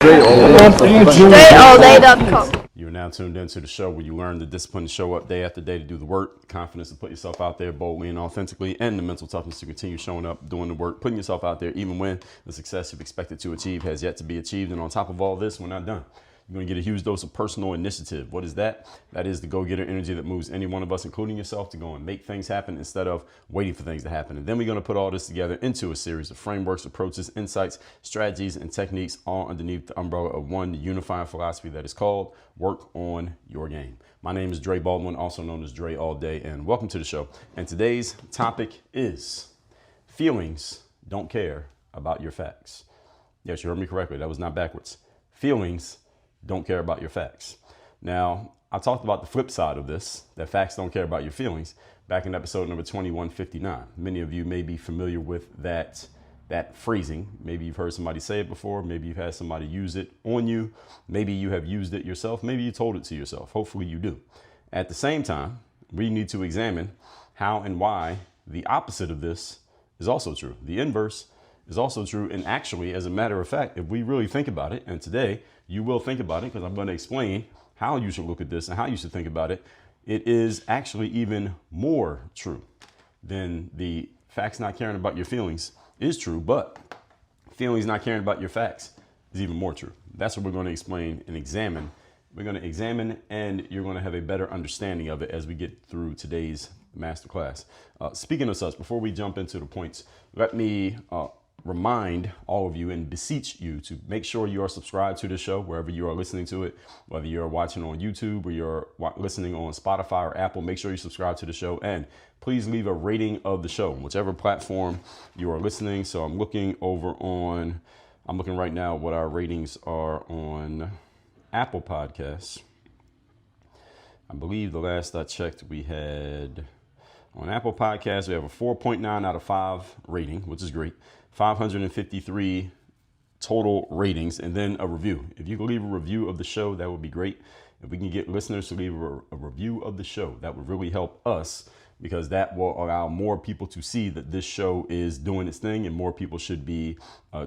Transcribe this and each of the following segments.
DreAllDay.com. You are now tuned into the show where you learn the discipline to show up day after day to do the work, confidence to put yourself out there boldly and authentically, and the mental toughness to continue showing up, doing the work, putting yourself out there even when the success you've expected to achieve has yet to be achieved. And on top of all this, we're not done. You're going to get a huge dose of personal initiative. What is that? That is the go-getter energy that moves any one of us, including yourself, to go and make things happen instead of waiting for things to happen. And then we're going to put all this together into a series of frameworks, approaches, insights, strategies, and techniques, all underneath the umbrella of one unifying philosophy that is called Work on Your Game. My name is Dre Baldwin, also known as DreAllDay, and welcome to the show. And today's topic is feelings don't care about your facts. Yes, you heard me correctly. That was not backwards. Feelings don't care about your facts. Now, I talked about the flip side of this, that facts don't care about your feelings, back in episode number 2159. Many of you may be familiar with that phrasing. Maybe you've heard somebody say it before. Maybe you've had somebody use it on you. Maybe you have used it yourself. Maybe you told it to yourself. Hopefully you do. At the same time, we need to examine how and why the opposite of this is also true. The inverse is also true. And actually, as a matter of fact, if we really think about it, and today you will think about it because I'm going to explain how you should look at this and how you should think about it, it is actually even more true than the facts not caring about your feelings is true, but feelings not caring about your facts is even more true. That's what we're going to explain and examine. We're going to examine, and you're going to have a better understanding of it as we get through today's masterclass. Speaking of such, before we jump into the points, let me remind all of you and beseech you to make sure you are subscribed to the show wherever you are listening to it, whether you're watching on YouTube or you're listening on Spotify or Apple. Make sure you subscribe to the show, and please leave a rating of the show, whichever platform you are listening. So I'm looking right now what our ratings are on Apple Podcasts. I believe the last I checked, we had on Apple Podcasts, we have a 4.9 out of 5 rating, which is great. 553 total ratings, and then a review. If you could leave a review of the show, that would be great. If we can get listeners to leave a review of the show, that would really help us, because that will allow more people to see that this show is doing its thing and more people should be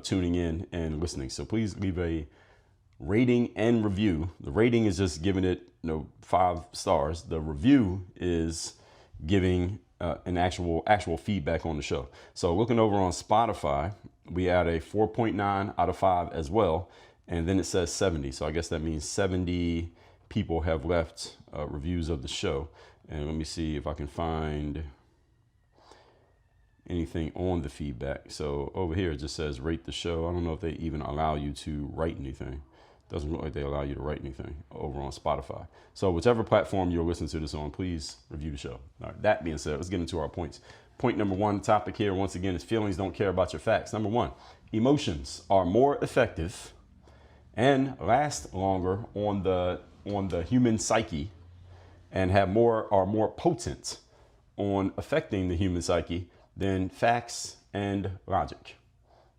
tuning in and listening. So please leave a rating and review. The rating is just giving it 5 stars. The review is giving an actual feedback on the show. So looking over on Spotify, we had a 4.9 out of 5 as well. And then it says 70. So I guess that means 70 people have left reviews of the show. And let me see if I can find anything on the feedback. So over here, it just says rate the show. I don't know if they even allow you to write anything. Doesn't look like they allow you to write anything over on Spotify. So whichever platform you're listening to this on, please review the show. All right, that being said, let's get into our points. Point number one, topic here, once again, is feelings don't care about your facts. Number one, emotions are more effective and last longer on the human psyche and are more potent on affecting the human psyche than facts and logic.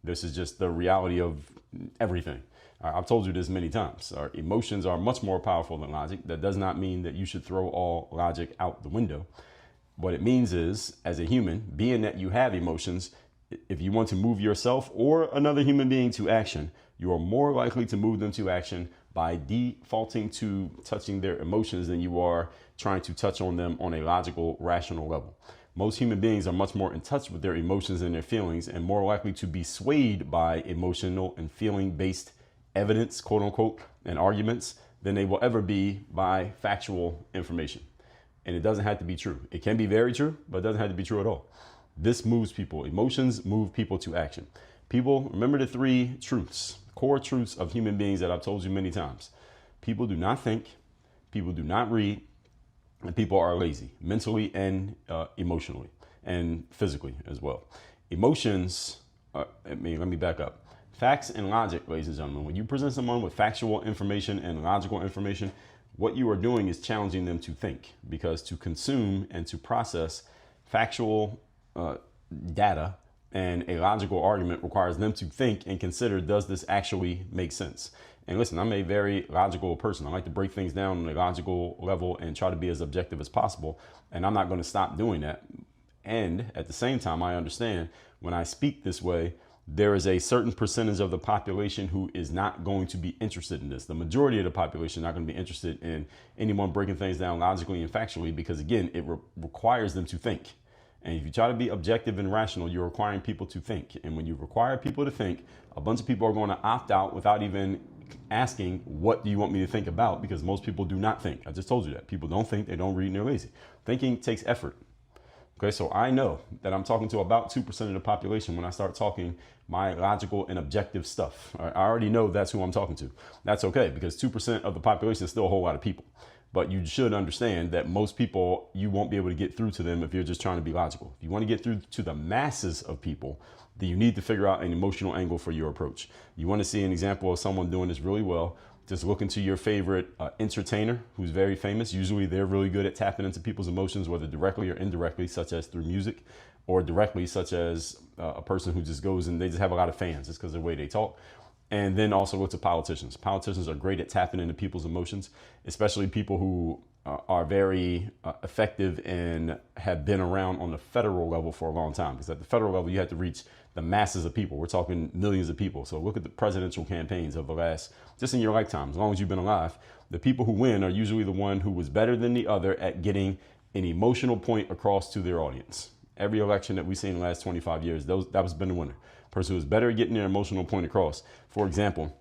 This is just the reality of everything. I've told you this many times. Our emotions are much more powerful than logic. That does not mean that you should throw all logic out the window. What it means is, as a human, being that you have emotions, if you want to move yourself or another human being to action, you are more likely to move them to action by defaulting to touching their emotions than you are trying to touch on them on a logical, rational level. Most human beings are much more in touch with their emotions and their feelings and more likely to be swayed by emotional and feeling-based evidence, quote unquote, and arguments than they will ever be by factual information. And it doesn't have to be true. It can be very true, but it doesn't have to be true at all. This moves people. Emotions move people to action. People, remember the 3 truths, core truths of human beings that I've told you many times. People do not think, people do not read, and people are lazy, mentally and emotionally and physically as well. Emotions, let me back up. Facts and logic, ladies and gentlemen, when you present someone with factual information and logical information, what you are doing is challenging them to think, because to consume and to process factual data and a logical argument requires them to think and consider, does this actually make sense? And listen, I'm a very logical person. I like to break things down on a logical level and try to be as objective as possible. And I'm not going to stop doing that. And at the same time, I understand when I speak this way, there is a certain percentage of the population who is not going to be interested in this. The majority of the population is not going to be interested in anyone breaking things down logically and factually, because again, it requires them to think. And if you try to be objective and rational, you're requiring people to think. And when you require people to think, a bunch of people are going to opt out without even asking, what do you want me to think about? Because most people do not think. I just told you that. People don't think, they don't read, and they're lazy. Thinking takes effort. Okay, so I know that I'm talking to about 2% of the population when I start talking my logical and objective stuff. I already know that's who I'm talking to. That's okay, because 2% of the population is still a whole lot of people. But you should understand that most people, you won't be able to get through to them if you're just trying to be logical. If you want to get through to the masses of people, then you need to figure out an emotional angle for your approach. You want to see an example of someone doing this really well, just look into your favorite entertainer who's very famous. Usually they're really good at tapping into people's emotions, whether directly or indirectly, such as through music, or directly, such as a person who just goes and they just have a lot of fans just because of the way they talk. And then also look to politicians. Politicians are great at tapping into people's emotions, especially people who are very effective and have been around on the federal level for a long time. Because at the federal level, you have to reach the masses of people. We're talking millions of people. So look at the presidential campaigns of the last, just in your lifetime, as long as you've been alive, the people who win are usually the one who was better than the other at getting an emotional point across to their audience. Every election that we've seen in the last 25 years, that was been the winner. Person who was better at getting their emotional point across. For example,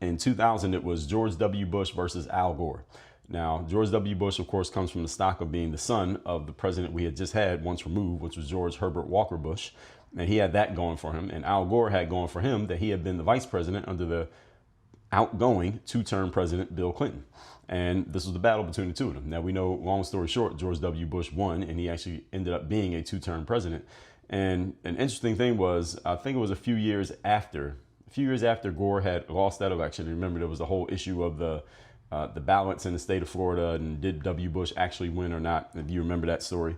in 2000, it was George W. Bush versus Al Gore. Now, George W. Bush, of course, comes from the stock of being the son of the president we had just had once removed, which was George Herbert Walker Bush. And he had that going for him. And Al Gore had going for him that he had been the vice president under the outgoing two-term president, Bill Clinton. And this was the battle between the two of them. Now, we know, long story short, George W. Bush won, and he actually ended up being a two-term president. And an interesting thing was, I think it was a few years after Gore had lost that election. And remember, there was the whole issue of the ballots in the state of Florida, and did W. Bush actually win or not? If you remember that story.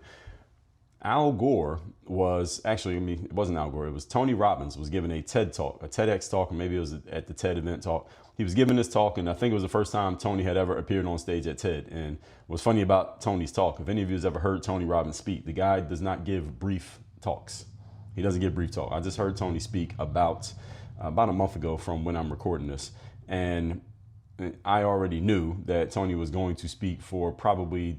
Al Gore was actually, it wasn't Al Gore, it was Tony Robbins was giving a TED talk, a TEDx talk, or maybe it was at the TED event talk. He was giving this talk, and I think it was the first time Tony had ever appeared on stage at TED. And what's funny about Tony's talk, if any of you has ever heard Tony Robbins speak, the guy does not give brief talks. He doesn't give brief talk. I just heard Tony speak about a month ago from when I'm recording this. And I already knew that Tony was going to speak for probably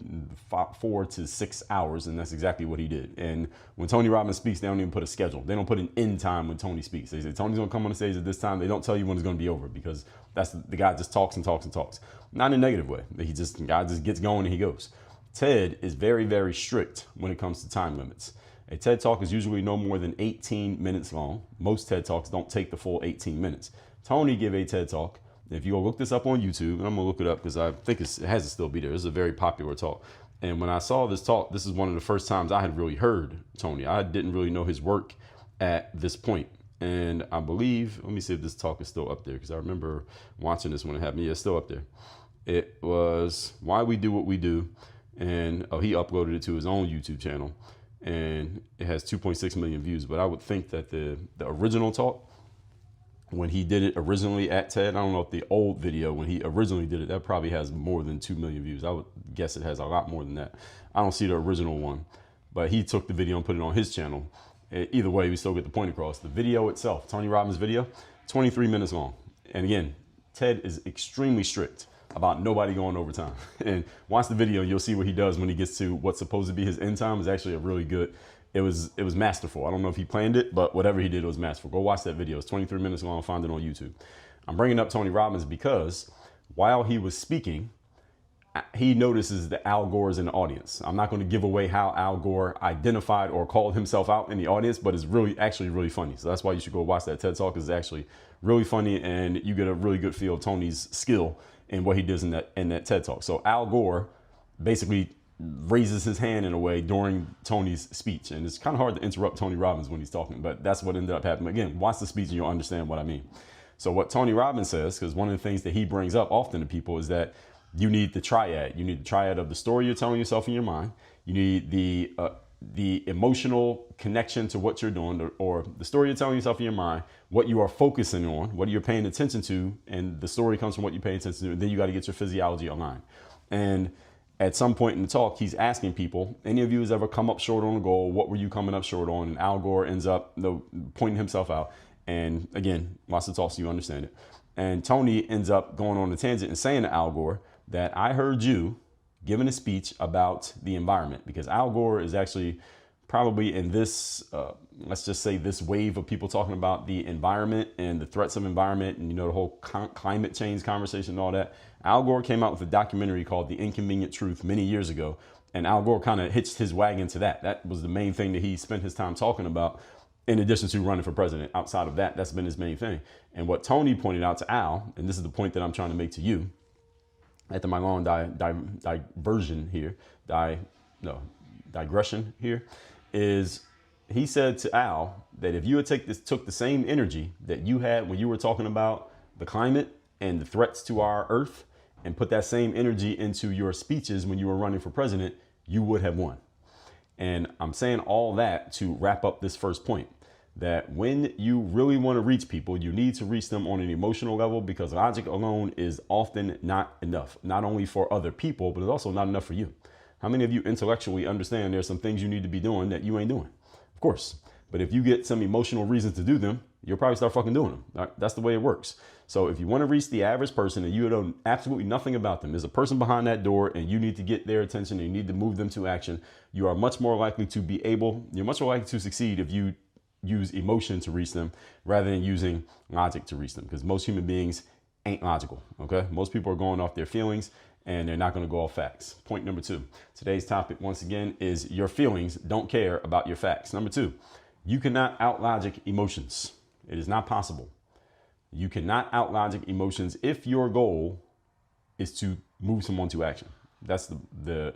4 to 6 hours, and that's exactly what he did. And when Tony Robbins speaks, they don't even put a schedule. They don't put an end time when Tony speaks. They say Tony's going to come on the stage at this time. They don't tell you when it's going to be over, because that's the guy just talks and talks and talks. Not in a negative way. The guy just gets going and he goes. TED is very, very strict when it comes to time limits. A TED Talk is usually no more than 18 minutes long. Most TED Talks don't take the full 18 minutes. Tony gave a TED Talk. If you go look this up on YouTube, and I'm gonna look it up because I think it has to still be there. It's a very popular talk. And when I saw this talk, this is one of the first times I had really heard Tony. I didn't really know his work at this point. And I believe, let me see if this talk is still up there, because I remember watching this when it happened. Yeah, it's still up there. It was Why We Do What We Do. And he uploaded it to his own YouTube channel. And it has 2.6 million views. But I would think that the original talk, when he did it originally at TED, I don't know if the old video, when he originally did it, that probably has more than 2 million views. I would guess it has a lot more than that. I don't see the original one, but he took the video and put it on his channel. Either way, we still get the point across. The video itself, Tony Robbins' video, 23 minutes long. And again, TED is extremely strict about nobody going over time. And watch the video, you'll see what he does when he gets to what's supposed to be his end time. Is actually a really good, it was masterful. I don't know if he planned it, but whatever he did, it was masterful. Go watch that video. It's 23 minutes long. Find it on YouTube. I'm bringing up Tony Robbins because while he was speaking, he notices that Al Gore is in the audience. I'm not going to give away how Al Gore identified or called himself out in the audience, but it's actually really funny. So that's why you should go watch that TED Talk. It's actually really funny, and you get a really good feel of Tony's skill in what he does in that TED Talk. So Al Gore basically raises his hand in a way during Tony's speech. And it's kind of hard to interrupt Tony Robbins when he's talking, but that's what ended up happening. Again, watch the speech and you'll understand what I mean. So what Tony Robbins says, because one of the things that he brings up often to people is that you need the triad. You need the triad of the story you're telling yourself in your mind. You need the emotional connection to what you're doing, or the story you're telling yourself in your mind, what you are focusing on, what you're paying attention to, and the story comes from what you pay attention to. And then you got to get your physiology aligned. And at some point in the talk, he's asking people, any of you has ever come up short on a goal? What were you coming up short on? And Al Gore ends up pointing himself out. And again, lots of talk so you understand it. And Tony ends up going on a tangent and saying to Al Gore that I heard you giving a speech about the environment, because Al Gore is actually probably in this, let's just say this wave of people talking about the environment and the threats of environment and, the whole climate change conversation and all that. Al Gore came out with a documentary called The Inconvenient Truth many years ago. And Al Gore kind of hitched his wagon to that. That was the main thing that he spent his time talking about, in addition to running for president. Outside of that, that's been his main thing. And what Tony pointed out to Al, and this is the point that I'm trying to make to you, after my long digression here, is he said to Al that if you had took the same energy that you had when you were talking about the climate and the threats to our earth and put that same energy into your speeches when you were running for president, you would have won. And I'm saying all that to wrap up this first point, that when you really want to reach people, you need to reach them on an emotional level, because logic alone is often not enough, not only for other people, but it's also not enough for you. How many of you intellectually understand there's some things you need to be doing that you ain't doing? Of course. But if you get some emotional reasons to do them, you'll probably start fucking doing them. Right? That's the way it works. So if you want to reach the average person and you know absolutely nothing about them, there's a person behind that door and you need to get their attention and you need to move them to action, you are much more likely to you're much more likely to succeed if you use emotion to reach them rather than using logic to reach them, because most human beings ain't logical. Okay. Most people are going off their feelings and they're not going to go off facts. Point number 2, today's topic once again is your feelings don't care about your facts. Number 2, you cannot outlogic emotions. It is not possible. You cannot outlogic emotions if your goal is to move someone to action. That's the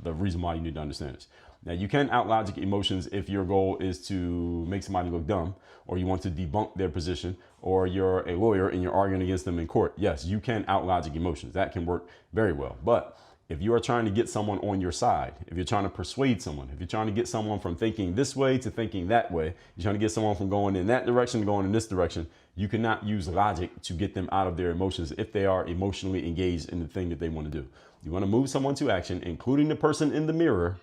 reason why you need to understand this. Now, you can outlogic emotions if your goal is to make somebody look dumb, or you want to debunk their position, or you're a lawyer and you're arguing against them in court. Yes, you can outlogic emotions. That can work very well. But if you are trying to get someone on your side, if you're trying to persuade someone, if you're trying to get someone from thinking this way to thinking that way, you're trying to get someone from going in that direction to going in this direction, you cannot use logic to get them out of their emotions if they are emotionally engaged in the thing that they want to do. You want to move someone to action, including the person in the mirror.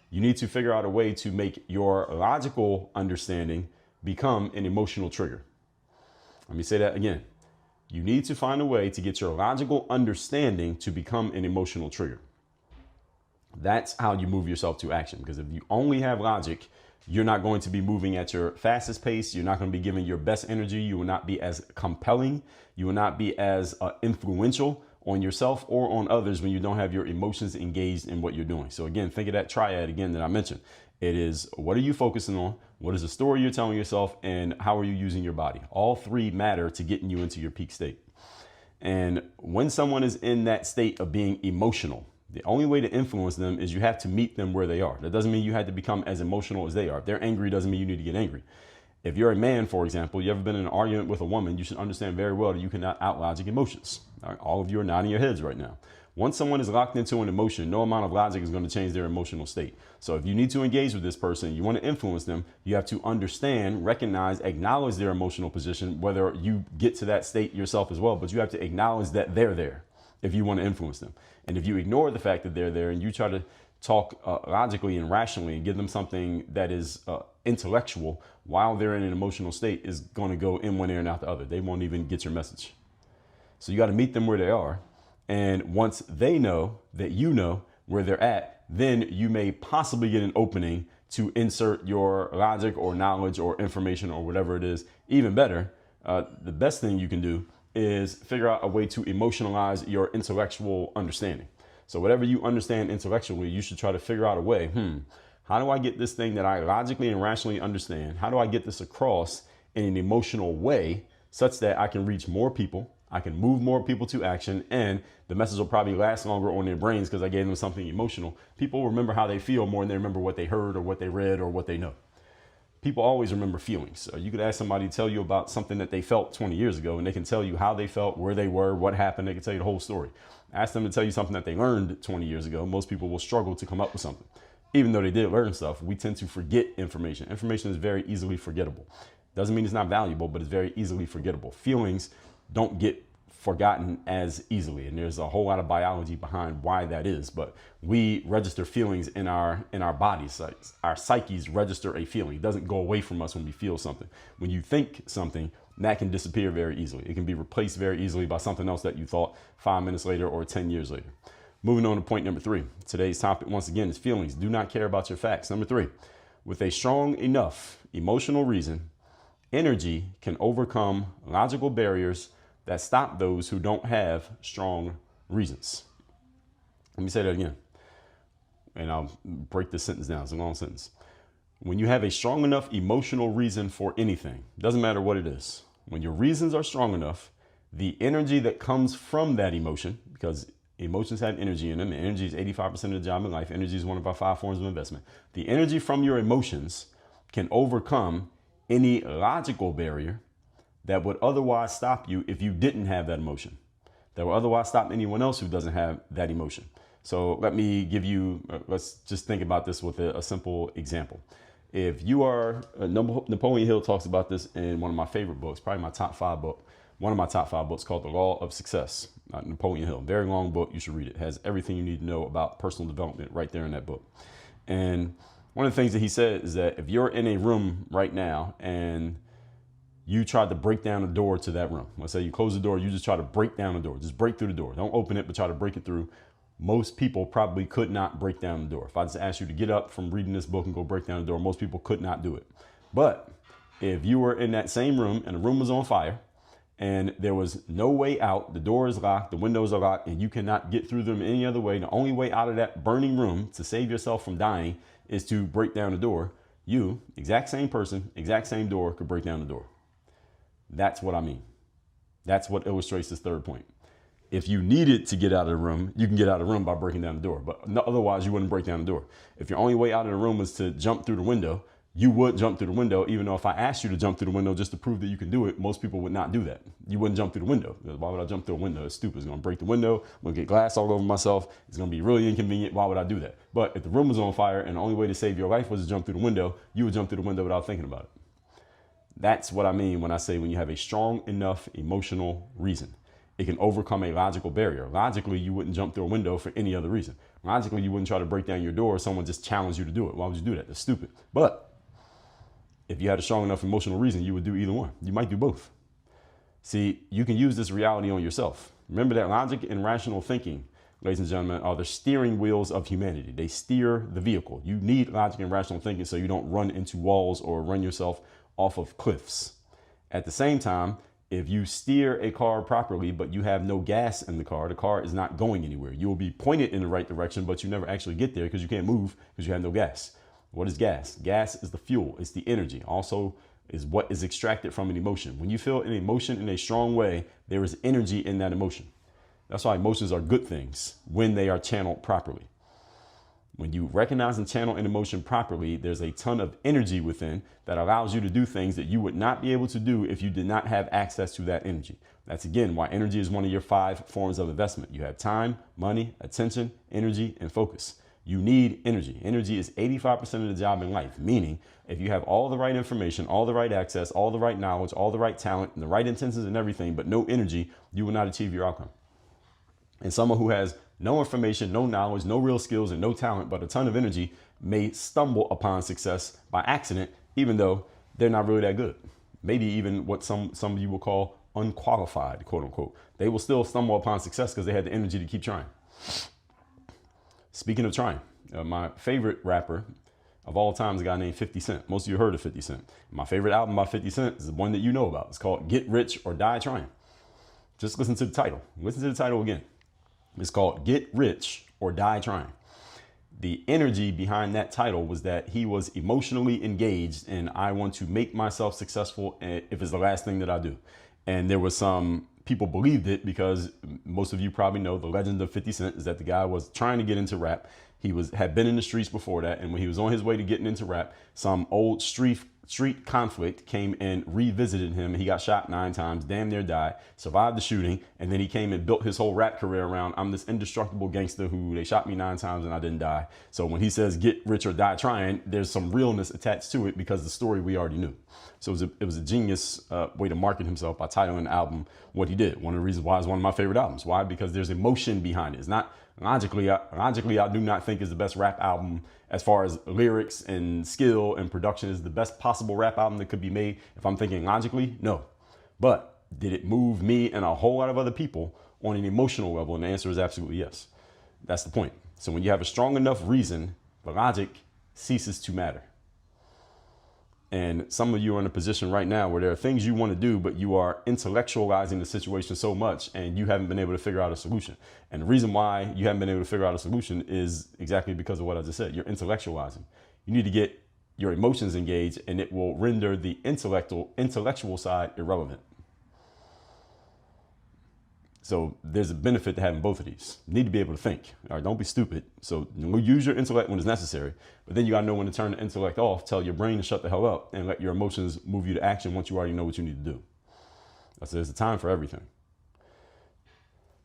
You need to figure out a way to make your logical understanding become an emotional trigger. Let me say that again. You need to find a way to get your logical understanding to become an emotional trigger. That's how you move yourself to action. Because if you only have logic, you're not going to be moving at your fastest pace. You're not going to be giving your best energy. You will not be as compelling. You will not be as influential on yourself or on others when you don't have your emotions engaged in what you're doing. So again, think of that triad again that I mentioned. It is, what are you focusing on? What is the story you're telling yourself? And how are you using your body? All three matter to getting you into your peak state. And when someone is in that state of being emotional, the only way to influence them is you have to meet them where they are. That doesn't mean you have to become as emotional as they are. If they're angry, doesn't mean you need to get angry. If you're a man, for example, you ever been in an argument with a woman, you should understand very well that you cannot outlogic emotions. All of you are nodding your heads right now. Once someone is locked into an emotion, no amount of logic is going to change their emotional state. So if you need to engage with this person, you want to influence them, you have to understand, recognize, acknowledge their emotional position, whether you get to that state yourself as well, but you have to acknowledge that they're there if you want to influence them. And if you ignore the fact that they're there and you try to talk logically and rationally and give them something that is intellectual while they're in an emotional state, is going to go in one ear and out the other. They won't even get your message. So you got to meet them where they are. And once they know that you know where they're at, then you may possibly get an opening to insert your logic or knowledge or information or whatever it is. Even better, the best thing you can do is figure out a way to emotionalize your intellectual understanding. So whatever you understand intellectually, you should try to figure out a way, how do I get this thing that I logically and rationally understand? How do I get this across in an emotional way such that I can reach more people? I can move more people to action, and the message will probably last longer on their brains because I gave them something emotional. People remember how they feel more than they remember what they heard or what they read or what they know. People always remember feelings. So you could ask somebody to tell you about something that they felt 20 years ago, and they can tell you how they felt, where they were, what happened. They can tell you the whole story. Ask them to tell you something that they learned 20 years ago. Most people will struggle to come up with something. Even though they did learn stuff, we tend to forget information. Information is very easily forgettable. Doesn't mean it's not valuable, but it's very easily forgettable. Feelings don't get forgotten as easily. And there's a whole lot of biology behind why that is. But we register feelings in our bodies. Our psyches register a feeling. It doesn't go away from us when we feel something. When you think something, that can disappear very easily. It can be replaced very easily by something else that you thought 5 minutes later or 10 years later. Moving on to point number 3. Today's topic, once again, is feelings. Do not care about your facts. Number 3, with a strong enough emotional reason, energy can overcome logical barriers that stop those who don't have strong reasons. Let me say that again, and I'll break this sentence down. It's a long sentence. When you have a strong enough emotional reason for anything, doesn't matter what it is, when your reasons are strong enough, the energy that comes from that emotion, because emotions have energy in them, and energy is 85% of the job in life. Energy is one of our 5 forms of investment. The energy from your emotions can overcome any logical barrier that would otherwise stop you if you didn't have that emotion, that would otherwise stop anyone else who doesn't have that emotion. So let me give you, let's just think about this with a simple example. If you are, Napoleon Hill talks about this in one of my favorite books, probably my top 5 book, one of my top 5 books called The Law of Success. Napoleon Hill, very long book. You should read it. It has everything you need to know about personal development right there in that book. And one of the things that he said is that if you're in a room right now and you tried to break down the door to that room, let's say you close the door, you just try to break down the door, just break through the door. Don't open it, but try to break it through. Most people probably could not break down the door. If I just asked you to get up from reading this book and go break down the door, most people could not do it. But if you were in that same room and the room was on fire and there was no way out, the door is locked, the windows are locked, and you cannot get through them any other way, the only way out of that burning room to save yourself from dying is to break down the door, you, exact same person, exact same door, could break down the door. That's what I mean. That's what illustrates this third point. If you needed to get out of the room, you can get out of the room by breaking down the door, but no, otherwise you wouldn't break down the door. If your only way out of the room was to jump through the window, you would jump through the window, even though if I asked you to jump through the window just to prove that you can do it, most people would not do that. You wouldn't jump through the window. Why would I jump through a window? It's stupid. It's going to break the window. I'm going to get glass all over myself. It's going to be really inconvenient. Why would I do that? But if the room was on fire and the only way to save your life was to jump through the window, you would jump through the window without thinking about it. That's what I mean when I say when you have a strong enough emotional reason, it can overcome a logical barrier. Logically, you wouldn't jump through a window for any other reason. Logically, you wouldn't try to break down your door if someone just challenged you to do it. Why would you do that? That's stupid. But if you had a strong enough emotional reason, you would do either one. You might do both. See, you can use this reality on yourself. Remember that logic and rational thinking, ladies and gentlemen, are the steering wheels of humanity. They steer the vehicle. You need logic and rational thinking so you don't run into walls or run yourself off of cliffs. At the same time, if you steer a car properly, but you have no gas in the car is not going anywhere. You will be pointed in the right direction, but you never actually get there because you can't move because you have no gas. What is gas? Gas is the fuel. It's the energy. Also is what is extracted from an emotion. When you feel an emotion in a strong way, there is energy in that emotion. That's why emotions are good things when they are channeled properly. When you recognize and channel an emotion properly, there's a ton of energy within that allows you to do things that you would not be able to do if you did not have access to that energy. That's again why energy is one of your 5 forms of investment. You have time, money, attention, energy, and focus. You need energy. Energy is 85% of the job in life, meaning if you have all the right information, all the right access, all the right knowledge, all the right talent, and the right intentions and everything, but no energy, you will not achieve your outcome. And someone who has no information, no knowledge, no real skills, and no talent, but a ton of energy may stumble upon success by accident, even though they're not really that good. Maybe even what some of you will call unqualified, quote unquote. They will still stumble upon success because they had the energy to keep trying. Speaking of trying, my favorite rapper of all time is a guy named 50 Cent. Most of you heard of 50 Cent. My favorite album by 50 Cent is the one that you know about. It's called Get Rich or Die Trying. Just listen to the title. Listen to the title again. It's called Get Rich or Die Trying. The energy behind that title was that he was emotionally engaged and I want to make myself successful if it's the last thing that I do. And there was some people believed it because most of you probably know the legend of 50 Cent is that the guy was trying to get into rap. He had been in the streets before that. And when he was on his way to getting into rap, some old street street conflict came and revisited him. He got shot 9 times, damn near died, survived the shooting, and then he came and built his whole rap career around, I'm this indestructible gangster who they shot me 9 times and I didn't die. So when he says get rich or die trying, there's some realness attached to it because the story we already knew. So it was a genius way to market himself by titling the album what he did. One of the reasons why it's one of my favorite albums. Why? Because there's emotion behind it. It's not logically, I do not think is the best rap album as far as lyrics and skill and production is the best possible rap album that could be made. If I'm thinking logically, no. But did it move me and a whole lot of other people on an emotional level? And the answer is absolutely yes. That's the point. So when you have a strong enough reason, the logic ceases to matter. And some of you are in a position right now where there are things you want to do, but you are intellectualizing the situation so much and you haven't been able to figure out a solution. And the reason why you haven't been able to figure out a solution is exactly because of what I just said. You're intellectualizing. You need to get your emotions engaged and it will render the intellectual side irrelevant. So there's a benefit to having both of these. You need to be able to think. All right, don't be stupid. So use your intellect when it's necessary, but then you gotta know when to turn the intellect off, tell your brain to shut the hell up and let your emotions move you to action once you already know what you need to do. So there's a time for everything.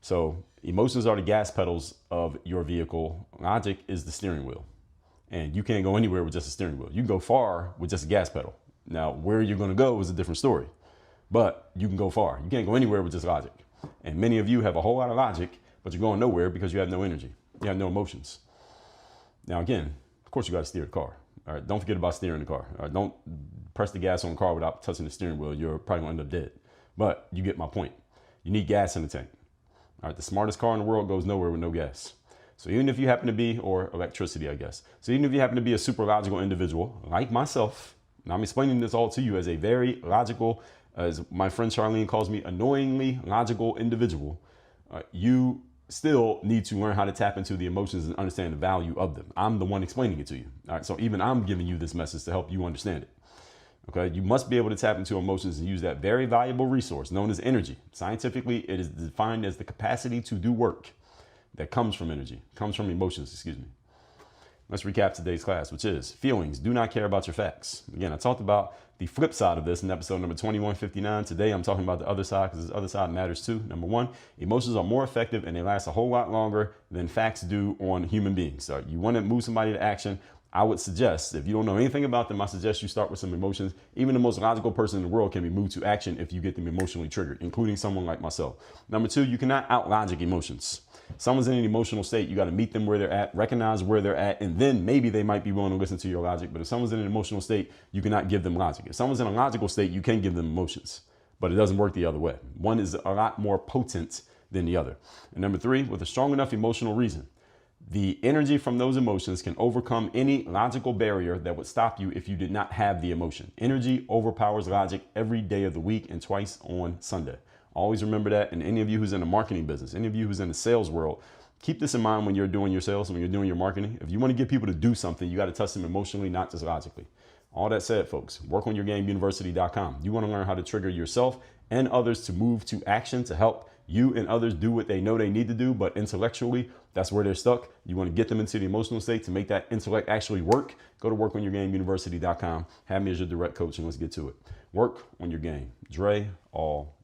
So emotions are the gas pedals of your vehicle. Logic is the steering wheel. And you can't go anywhere with just a steering wheel. You can go far with just a gas pedal. Now, where you're gonna go is a different story, but you can go far. You can't go anywhere with just logic. And many of you have a whole lot of logic, but you're going nowhere because you have no energy. You have no emotions. Now, again, of course, you got to steer the car. All right, don't forget about steering the car. All right, don't press the gas on the car without touching the steering wheel. You're probably going to end up dead. But you get my point. You need gas in the tank. All right, the smartest car in the world goes nowhere with no gas. So even if you happen to be, or electricity, I guess. So even if you happen to be a super logical individual like myself, and I'm explaining this all to you as a very logical, as my friend Charlene calls me, annoyingly logical individual, you still need to learn how to tap into the emotions and understand the value of them. I'm the one explaining it to you. All right, so even I'm giving you this message to help you understand it. Okay, you must be able to tap into emotions and use that very valuable resource known as energy. Scientifically, it is defined as the capacity to do work that comes from energy, comes from emotions, excuse me. Let's recap today's class, which is feelings do not care about your facts. Again, I talked about the flip side of this in episode number 2159. Today, I'm talking about the other side because this other side matters too. Number one, emotions are more effective and they last a whole lot longer than facts do on human beings. So you want to move somebody to action, I would suggest, if you don't know anything about them, I suggest you start with some emotions. Even the most logical person in the world can be moved to action if you get them emotionally triggered, including someone like myself. Number two, you cannot out-logic emotions. Someone's in an emotional state, you got to meet them where they're at, recognize where they're at, and then maybe they might be willing to listen to your logic. But if someone's in an emotional state, you cannot give them logic. If someone's in a logical state, you can give them emotions, but it doesn't work the other way. One is a lot more potent than the other. And number three, with a strong enough emotional reason, the energy from those emotions can overcome any logical barrier that would stop you if you did not have the emotion. Energy overpowers logic every day of the week and twice on Sunday. Always remember that. And any of you who's in the marketing business, any of you who's in the sales world, keep this in mind when you're doing your sales, when you're doing your marketing. If you want to get people to do something, you got to touch them emotionally, not just logically. All that said, folks, workonyourgameuniversity.com. You want to learn how to trigger yourself and others to move to action to help you and others do what they know they need to do, but intellectually, that's where they're stuck. You want to get them into the emotional state to make that intellect actually work. Go to workonyourgameuniversity.com. Have me as your direct coach and let's get to it. Work on your game. Dre, all